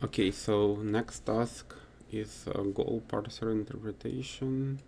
Okay, so next task is goal parser interpretation.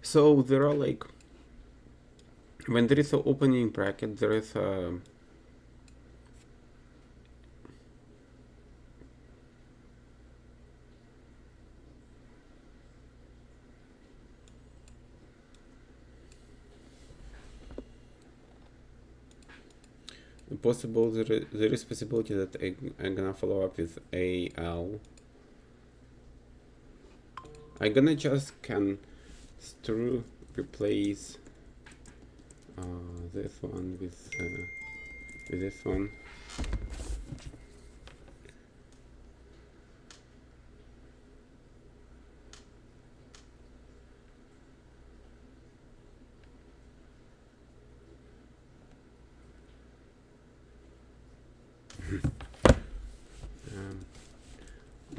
So there are like, when there is an opening bracket, there is a possible, there is possibility that I'm gonna follow up with AL. I'm gonna just can through replace this one with this one.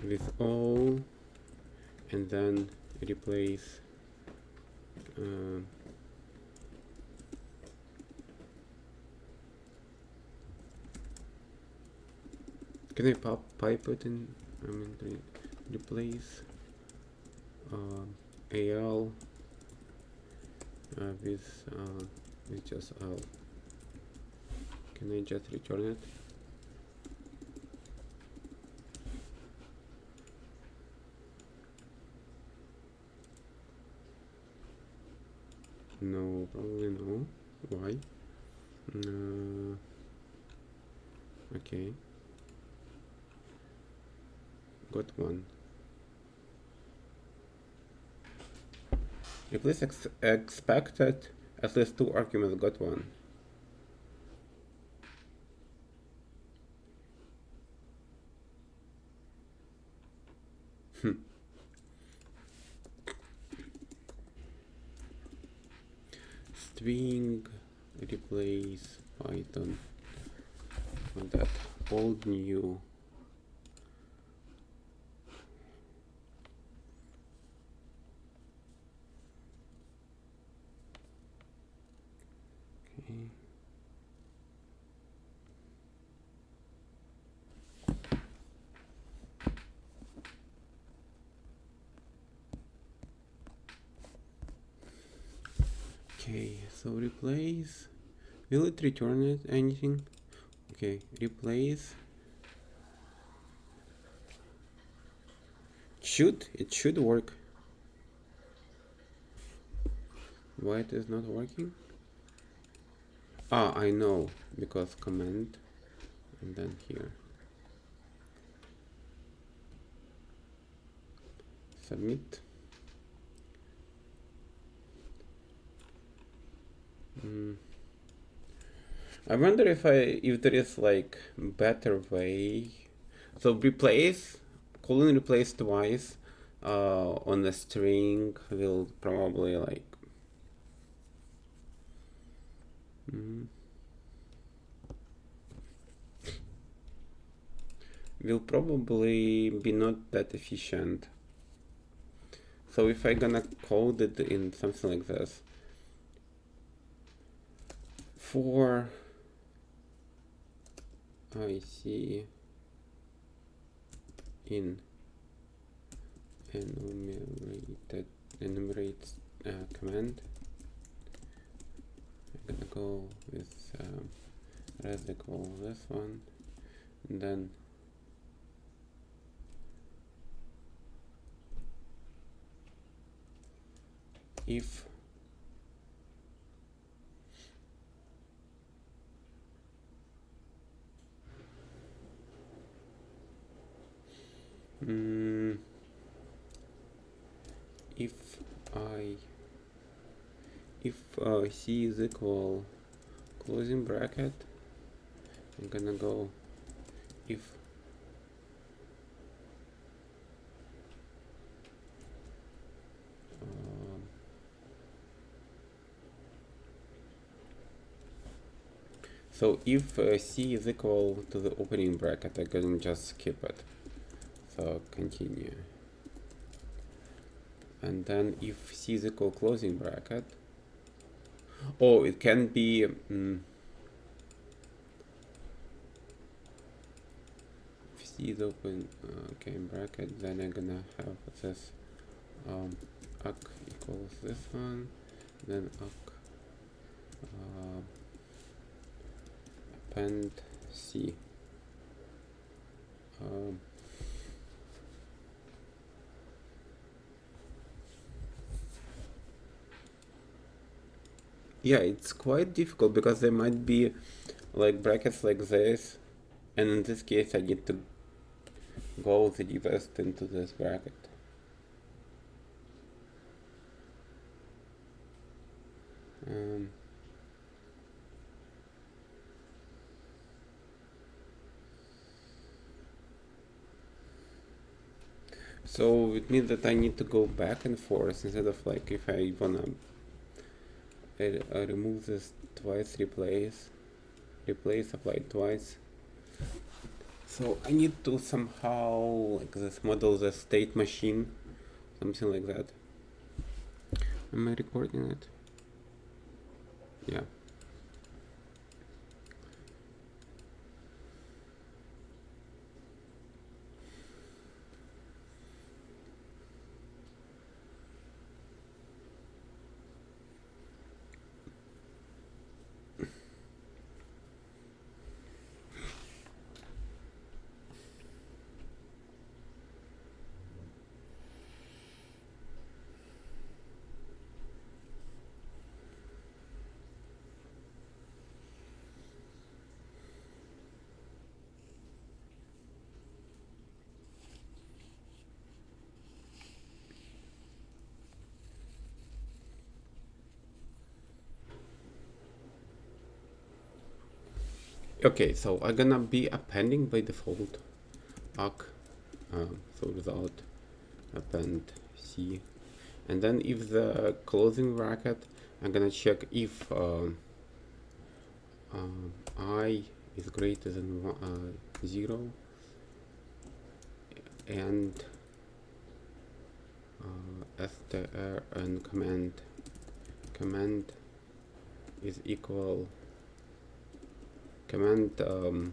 With all, and then replace can I pipe it in? I mean, replace AL with just L. Can I just return it? No, probably no. Why? Okay. Got one. Replace expected at least 2 arguments. Got one. String replace Python on that old new. Okay. Okay, so replace. Will it return it anything? Okay, replace. It should work. Why it is not working? Ah, I know, because comment and then here. Submit. I wonder if there is like better way. So replace, colon replace twice on the string will probably like will probably be not that efficient. So if I gonna code it in something like this, for I see in enumerate command, I'm gonna go with res equal this one, and then if if I if c is equal closing bracket, I'm gonna go if so if c is equal to the opening bracket, I can just skip it. So continue. And then if c is equal closing bracket, oh, it can be if c is open okay bracket, then I'm gonna have this arc equals this one, then arc append c. Yeah, it's quite difficult because there might be like brackets like this, and in this case I need to go the deepest into this bracket. So it means that I need to go back and forth instead of like if I wanna remove this twice, replace, apply twice. So I need to somehow like this model the state machine, something like that. Am I recording it? Yeah. Okay, so I'm gonna be appending by default arc, so without append c, and then if the closing bracket, I'm gonna check if I is greater than 0 and str and command is equal command or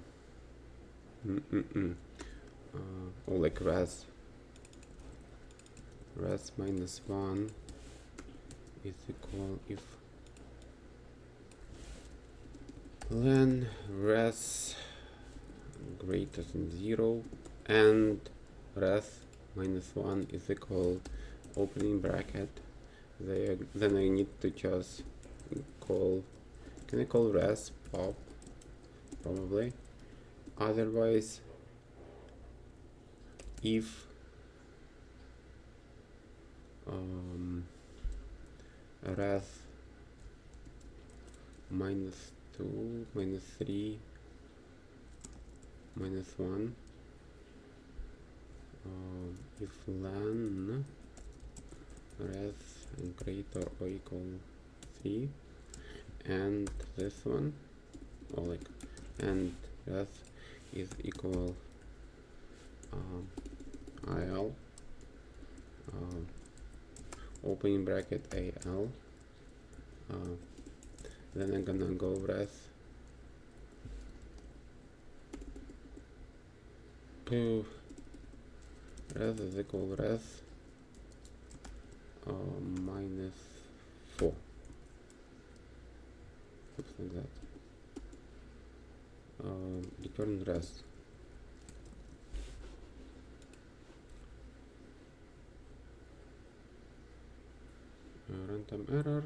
like res minus 1 is equal if then res greater than 0 and res minus 1 is equal opening bracket. Then I need to just call, can I call res pop? Probably. Otherwise, if res minus 2, minus 3, minus 1, if len res greater or equal 3, and this one, or like, and res is equal IL, opening bracket AL, then I'm gonna go res res is equal res minus 4, something like that. Return res. Runtime error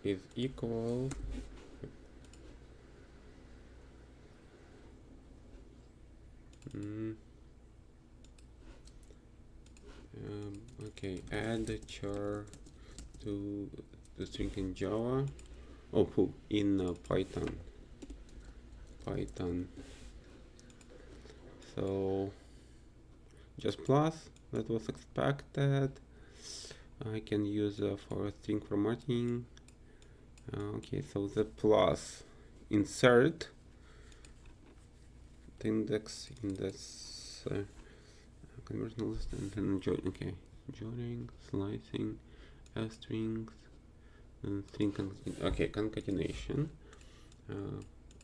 is equal okay, add char to to string in Java. Oh, in Python. So just plus, that was expected. I can use for string formatting. Okay, so the plus insert the index in this conversion list and then join. Okay, joining, slicing, strings, and string. Okay, concatenation.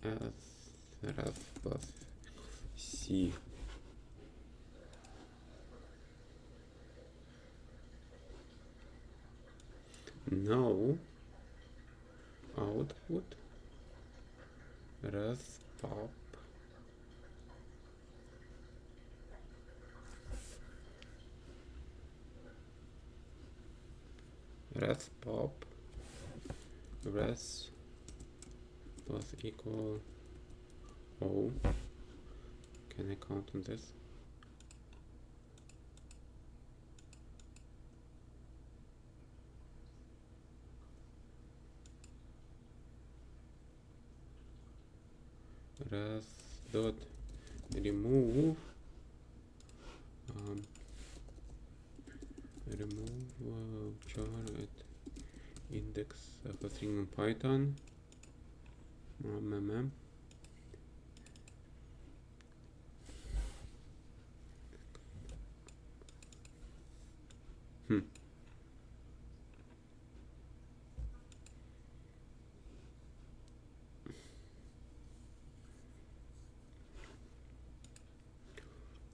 S plus C. Now output res pop res plus equal O. Can I count on this? Res dot remove char at index of a string in Python.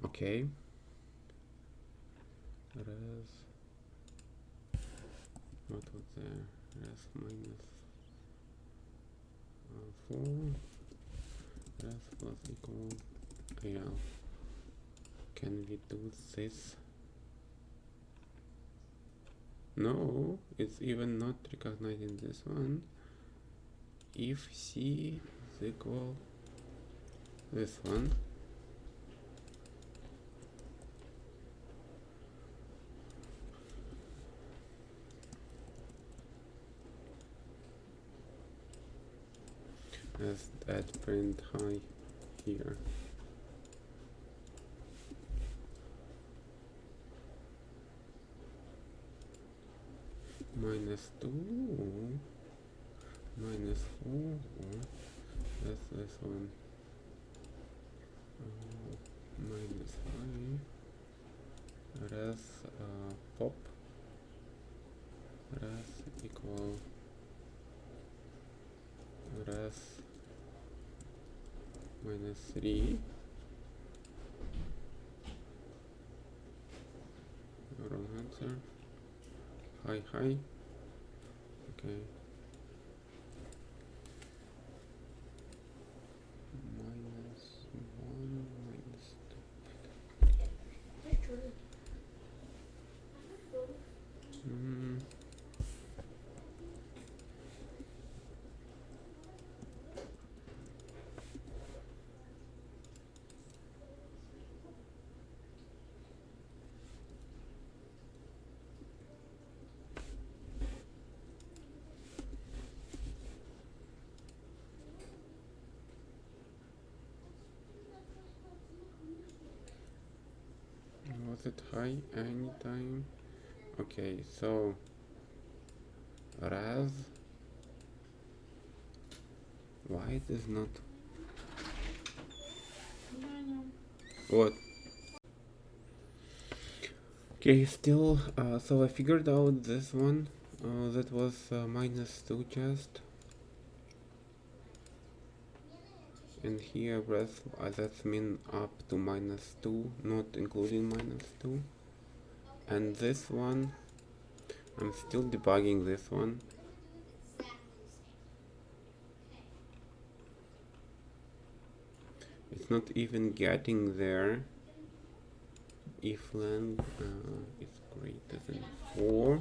Okay. Res. What was there? Res minus 4. Res plus equal. Yeah. Can we do this? No, it's even not recognizing this one. If C is equal this one. As that print high here. Minus 2, minus 4, that's this one. Minus 5, res pop, res equal res minus 3, wrong answer, high, okay, minus 1, minus 2. Was it high anytime? Okay, so res, why it is not? What? Okay, still, so I figured out this one, that was minus 2 just. And here res, that's mean up to minus 2, not including minus 2. And this one, I'm still debugging this one. It's not even getting there. If len is greater than 4,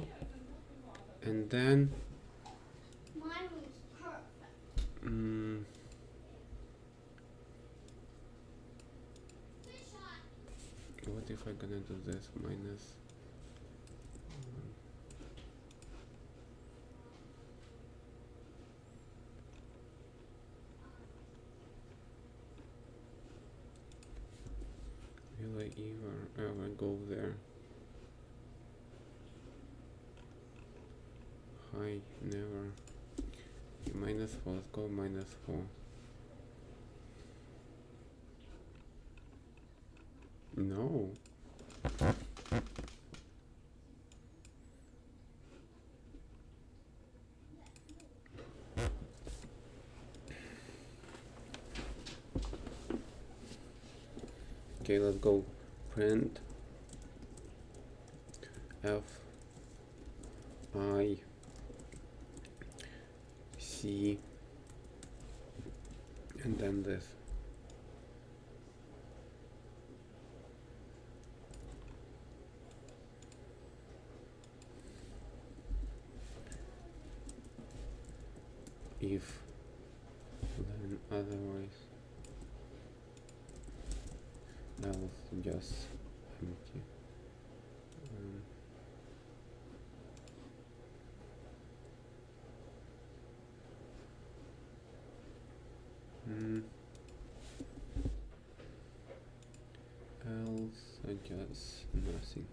and then what if I'm gonna do this minus Hi, never. -4, let's go -4. No. Okay, let's go print F I C and then this. If then otherwise else just empty. Else I just nothing.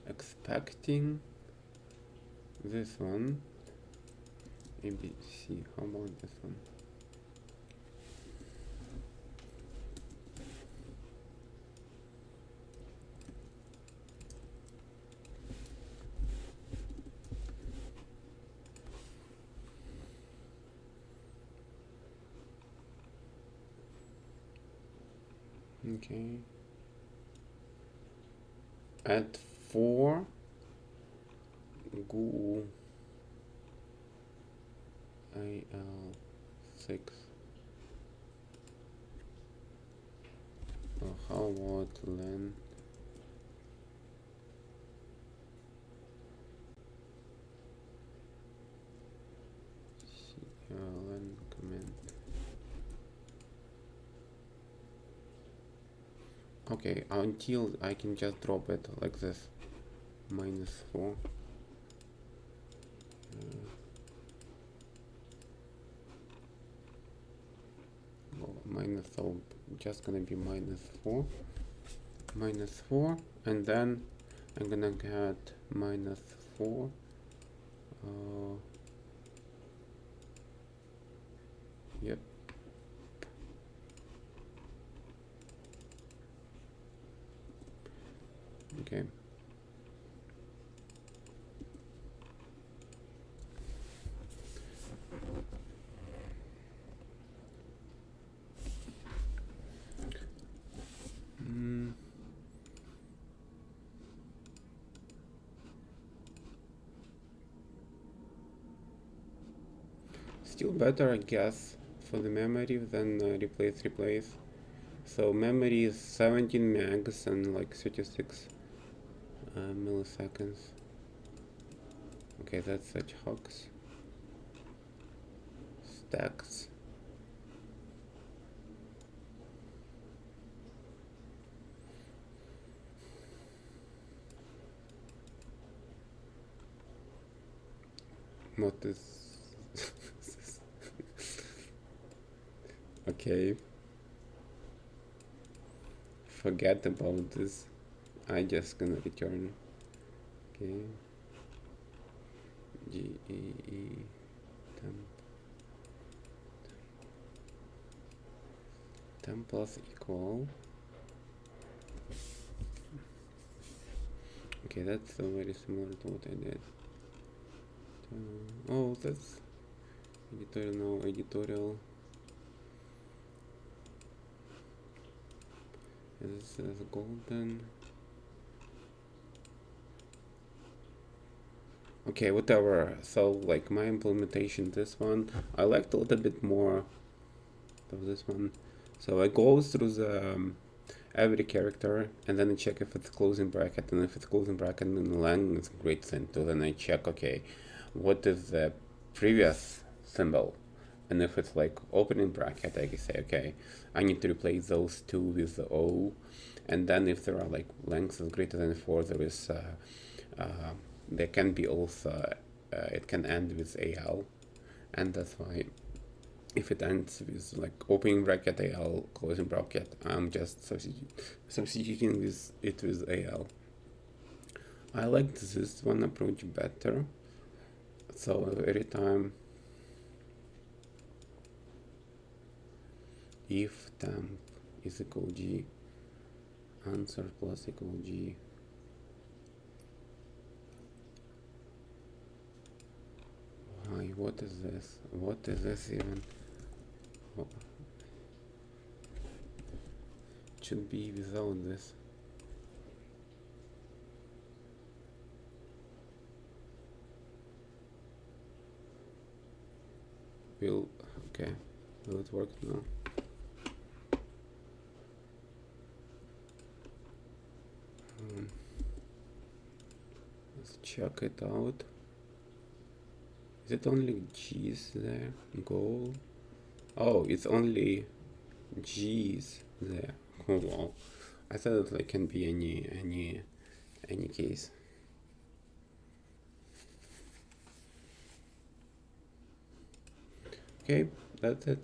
Expecting this one. ABC. How about this one? Okay. At 4 go IL6. How about len len comment? Okay, until I can just drop it like this, -4. So just gonna be -4, and then I'm gonna get -4. Yep. Okay. Still better, I guess, for the memory than replace. So memory is 17 megs and like 36 milliseconds. Okay, that's such hogs. Stacks. What is okay, forget about this. I just gonna return. Okay, GEE temp plus equal. Okay, that's very similar to what I did. Oh, that's editorial now. Editorial. This is golden. Okay, whatever. So like my implementation, this one I liked a little bit more of this one. So I go through the every character and then I check if it's closing bracket, and if it's closing bracket then lang is great thing too. Then I check, okay, what is the previous symbol, and if it's like opening bracket I can say, okay, I need to replace those two with the O, and then if there are like lengths is greater than 4, there is there can be also it can end with AL, and that's why if it ends with like opening bracket AL, closing bracket, I'm just substituting it with AL. I like this one approach better. So every time if temp is equal G, answer plus equal G, why, what is this? What is this even? Oh. It should be without this. Okay, will it work now? Let's check it out. Is it only G's there? Goal? Oh, it's only G's there. Oh wow. I thought it can be any case. Okay, that's it.